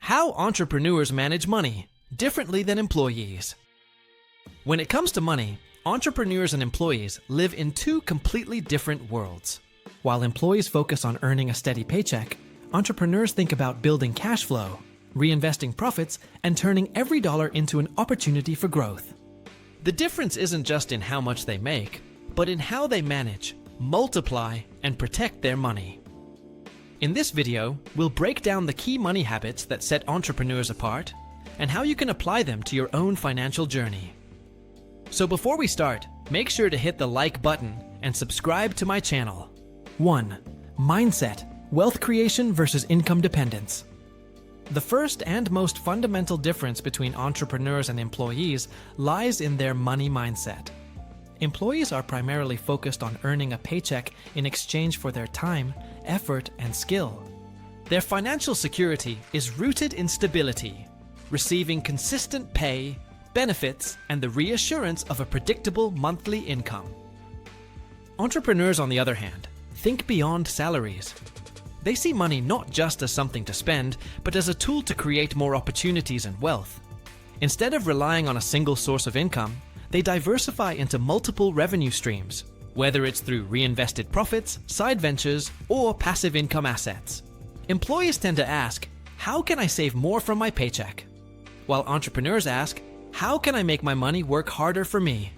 How entrepreneurs manage money differently than employees. When it comes to money, entrepreneurs and employees live in two completely different worlds. While employees focus on earning a steady paycheck, entrepreneurs think about building cash flow, reinvesting profits, and turning every dollar into an opportunity for growth. The difference isn't just in how much they make, but in how they manage, multiply, and protect their money. In this video, we'll break down the key money habits that set entrepreneurs apart and how you can apply them to your own financial journey. So before we start, make sure to hit the like button and subscribe to my channel. 1. Mindset: wealth creation versus income dependence. The first and most fundamental difference between entrepreneurs and employees lies in their money mindset. Employees are primarily focused on earning a paycheck in exchange for their time, effort, and skill. Their financial security is rooted in stability, receiving consistent pay, benefits, and the reassurance of a predictable monthly income. Entrepreneurs, on the other hand, think beyond salaries. They see money not just as something to spend, but as a tool to create more opportunities and wealth. Instead of relying on a single source of income, they diversify into multiple revenue streams, whether it's through reinvested profits, side ventures, or passive income assets. Employees tend to ask, how can I save more from my paycheck? While entrepreneurs ask, how can I make my money work harder for me?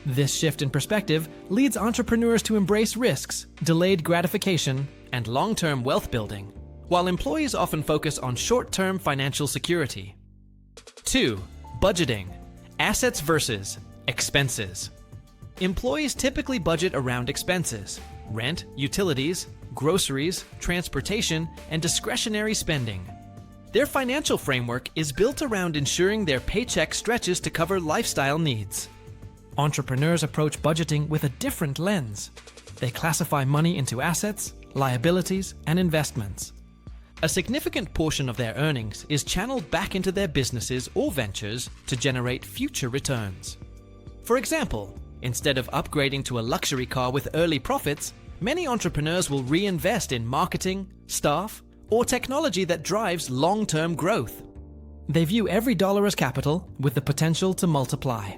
This shift in perspective leads entrepreneurs to embrace risks, delayed gratification, and long-term wealth building, while employees often focus on short-term financial security. 2. Budgeting: assets versus expenses. Employees typically budget around expenses: rent, utilities, groceries, transportation, and discretionary spending. Their financial framework is built around ensuring their paycheck stretches to cover lifestyle needs. Entrepreneurs approach budgeting with a different lens. They classify money into assets, liabilities, and investments. A significant portion of their earnings is channeled back into their businesses or ventures to generate future returns. For example, instead of upgrading to a luxury car with early profits, many entrepreneurs will reinvest in marketing, staff, or technology that drives long-term growth. They view every dollar as capital with the potential to multiply.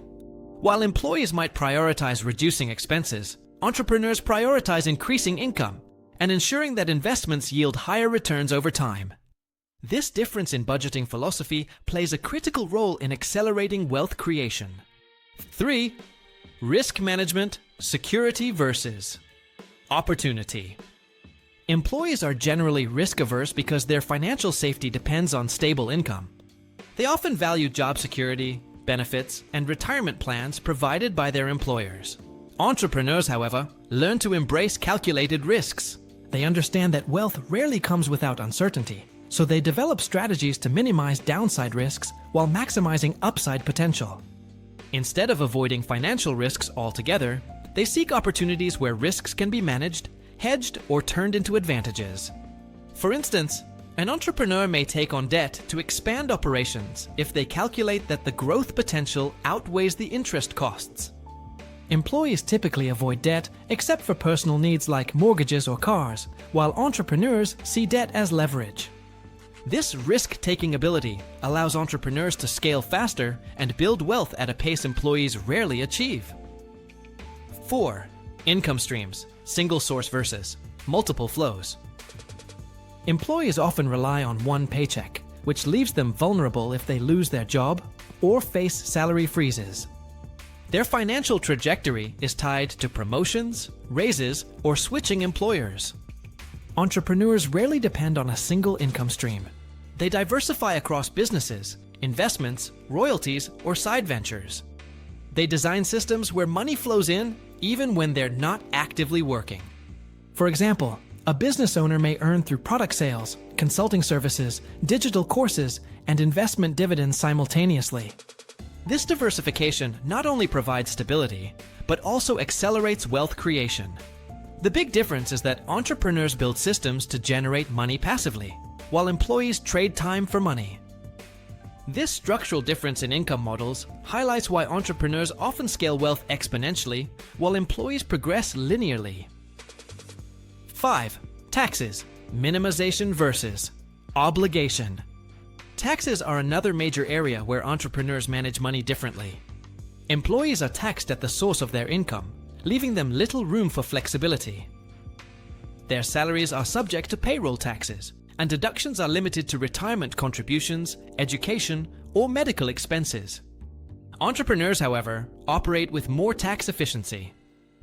While employees might prioritize reducing expenses, entrepreneurs prioritize increasing income and ensuring that investments yield higher returns over time. This difference in budgeting philosophy plays a critical role in accelerating wealth creation. 3. Risk management: security versus opportunity. Employees are generally risk-averse because their financial safety depends on stable income. They often value job security, benefits, and retirement plans provided by their employers. Entrepreneurs, however, learn to embrace calculated risks. They understand that wealth rarely comes without uncertainty, so they develop strategies to minimize downside risks while maximizing upside potential. Instead of avoiding financial risks altogether, they seek opportunities where risks can be managed, hedged, or turned into advantages. For instance, an entrepreneur may take on debt to expand operations if they calculate that the growth potential outweighs the interest costs. Employees typically avoid debt except for personal needs like mortgages or cars, while entrepreneurs see debt as leverage. This risk-taking ability allows entrepreneurs to scale faster and build wealth at a pace employees rarely achieve. 4. Income streams: single source versus multiple flows. Employees often rely on one paycheck, which leaves them vulnerable if they lose their job or face salary freezes. Their financial trajectory is tied to promotions, raises, or switching employers. Entrepreneurs rarely depend on a single income stream. They diversify across businesses, investments, royalties, or side ventures. They design systems where money flows in even when they're not actively working. For example, a business owner may earn through product sales, consulting services, digital courses, and investment dividends simultaneously. This diversification not only provides stability, but also accelerates wealth creation. The big difference is that entrepreneurs build systems to generate money passively, while employees trade time for money. This structural difference in income models highlights why entrepreneurs often scale wealth exponentially, while employees progress linearly. 5. Taxes: minimization versus obligation. Taxes are another major area where entrepreneurs manage money differently. Employees are taxed at the source of their income, leaving them little room for flexibility. Their salaries are subject to payroll taxes, and deductions are limited to retirement contributions, education, or medical expenses. Entrepreneurs, however, operate with more tax efficiency.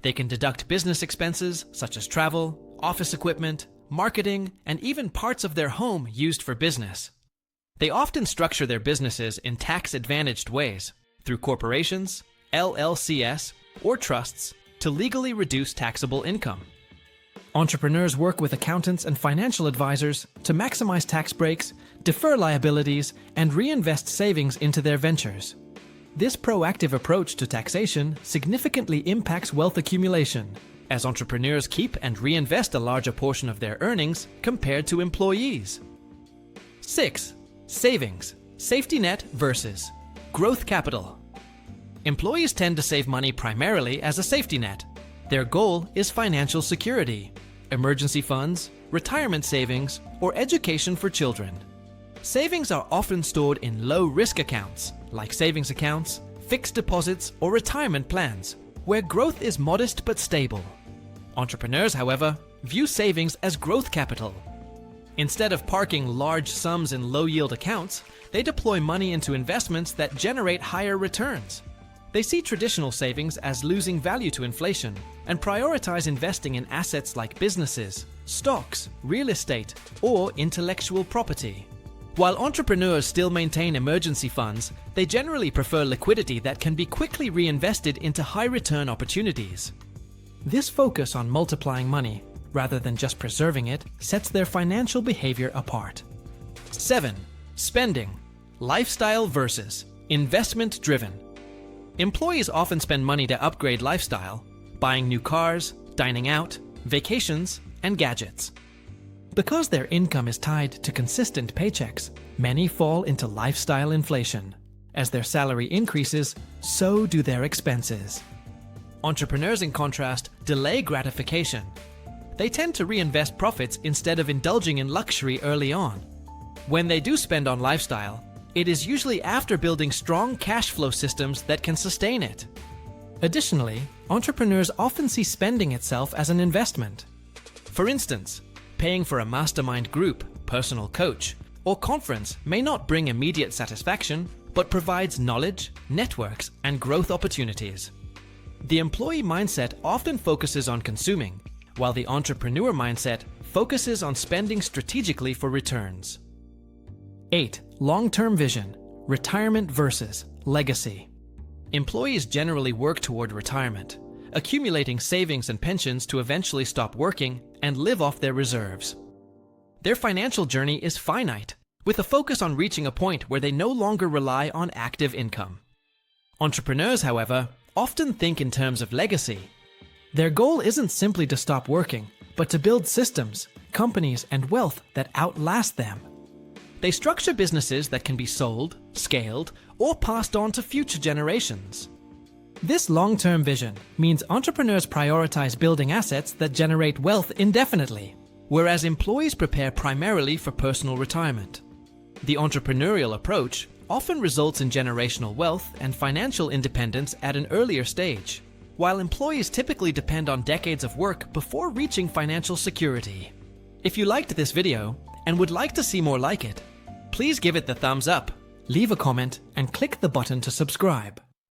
They can deduct business expenses such as travel, office equipment, marketing, and even parts of their home used for business. They often structure their businesses in tax-advantaged ways, through corporations, LLCs, or trusts, to legally reduce taxable income. Entrepreneurs work with accountants and financial advisors to maximize tax breaks, defer liabilities, and reinvest savings into their ventures. This proactive approach to taxation significantly impacts wealth accumulation, as entrepreneurs keep and reinvest a larger portion of their earnings compared to employees. 6. Savings, safety net versus growth capital. Employees tend to save money primarily as a safety net. Their goal is financial security, emergency funds, retirement savings, or education for children. Savings are often stored in low-risk accounts, like savings accounts, fixed deposits, or retirement plans, where growth is modest but stable. Entrepreneurs, however, view savings as growth capital. Instead of parking large sums in low-yield accounts, they deploy money into investments that generate higher returns. They see traditional savings as losing value to inflation and prioritize investing in assets like businesses, stocks, real estate, or intellectual property. While entrepreneurs still maintain emergency funds, they generally prefer liquidity that can be quickly reinvested into high-return opportunities. This focus on multiplying money, rather than just preserving it, sets their financial behavior apart. 7. Spending, lifestyle versus investment-driven. Employees often spend money to upgrade lifestyle, buying new cars, dining out, vacations, and gadgets. Because their income is tied to consistent paychecks, many fall into lifestyle inflation. As their salary increases, so do their expenses. Entrepreneurs, in contrast, delay gratification. They tend to reinvest profits instead of indulging in luxury early on. When they do spend on lifestyle, it is usually after building strong cash flow systems that can sustain it. Additionally, entrepreneurs often see spending itself as an investment. For instance, paying for a mastermind group, personal coach, or conference may not bring immediate satisfaction, but provides knowledge, networks, and growth opportunities. The employee mindset often focuses on consuming, while the entrepreneur mindset focuses on spending strategically for returns. 8. Long-term vision, retirement versus legacy. Employees generally work toward retirement, accumulating savings and pensions to eventually stop working and live off their reserves. Their financial journey is finite, with a focus on reaching a point where they no longer rely on active income. Entrepreneurs, however, often think in terms of legacy. Their goal isn't simply to stop working, but to build systems, companies, and wealth that outlast them. They structure businesses that can be sold, scaled, or passed on to future generations. This long-term vision means entrepreneurs prioritize building assets that generate wealth indefinitely, whereas employees prepare primarily for personal retirement. The entrepreneurial approach often results in generational wealth and financial independence at an earlier stage, while employees typically depend on decades of work before reaching financial security. If you liked this video and would like to see more like it, please give it the thumbs up, leave a comment, and click the button to subscribe.